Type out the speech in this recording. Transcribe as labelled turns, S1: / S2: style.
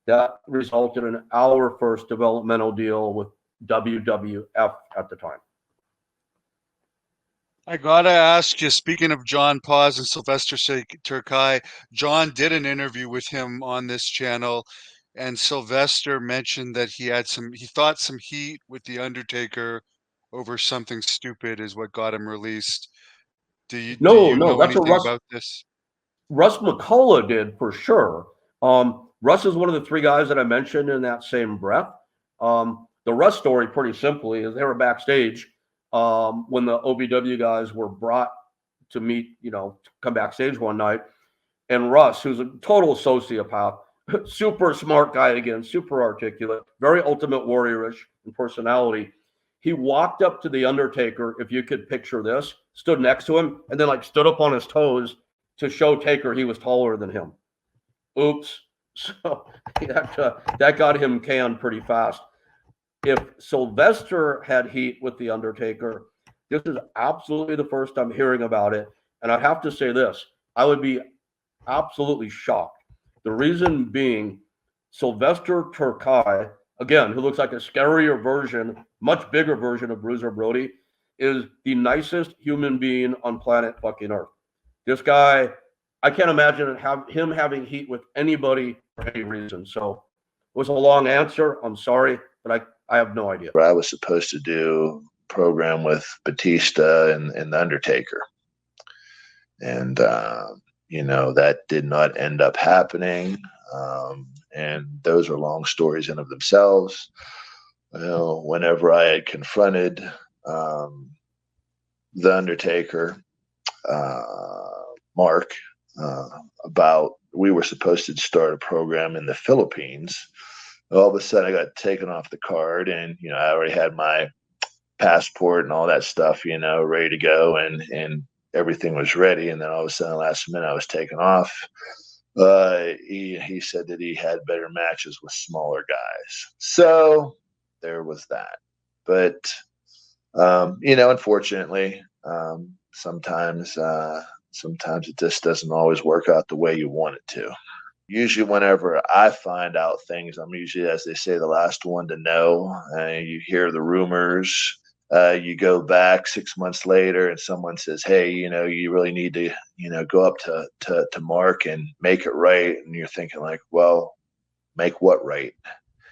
S1: that resulted in our first developmental deal with WWF at the time.
S2: I gotta ask you, speaking of John Paz and Sylvester Terkay, John did an interview with him on this channel, and Sylvester mentioned that he thought some heat with The Undertaker over something stupid is what got him released. Do you know
S1: That's
S2: anything about this?
S1: Russ McCullough did for sure. Russ is one of the three guys that I mentioned in that same breath. The Russ story, pretty simply, is they were backstage when the OVW guys were brought to meet, to come backstage one night. And Russ, who's a total sociopath, super smart guy again, super articulate, very Ultimate Warrior-ish in personality. He walked up to The Undertaker, if you could picture this, stood next to him, and then stood up on his toes to show Taker he was taller than him. Oops. So that got him canned pretty fast. If Sylvester had heat with The Undertaker, this is absolutely the first I'm hearing about it. And I have to say this, I would be absolutely shocked. The reason being, Sylvester Terkay, again, who looks like a scarier version, much bigger version of Bruiser Brody, is the nicest human being on planet fucking Earth. This guy, I can't imagine him having heat with anybody for any reason. So it was a long answer. I'm sorry, but I have no idea.
S3: I was supposed to do a program with Batista and The Undertaker. And, that did not end up happening. And those are long stories in of themselves. Whenever I had confronted The Undertaker, Mark, about we were supposed to start a program in the Philippines, all of a sudden I got taken off the card, and I already had my passport and all that stuff, ready to go, and everything was ready. And then all of a sudden, last minute, I was taken off. He said that he had better matches with smaller guys, so there was that. But unfortunately, sometimes it just doesn't always work out the way you want it to. Usually whenever I find out things, I'm usually, as they say, the last one to know. You hear the rumors. You go back 6 months later and someone says, hey, you really need to, go up to Mark and make it right. And you're thinking well, make what right?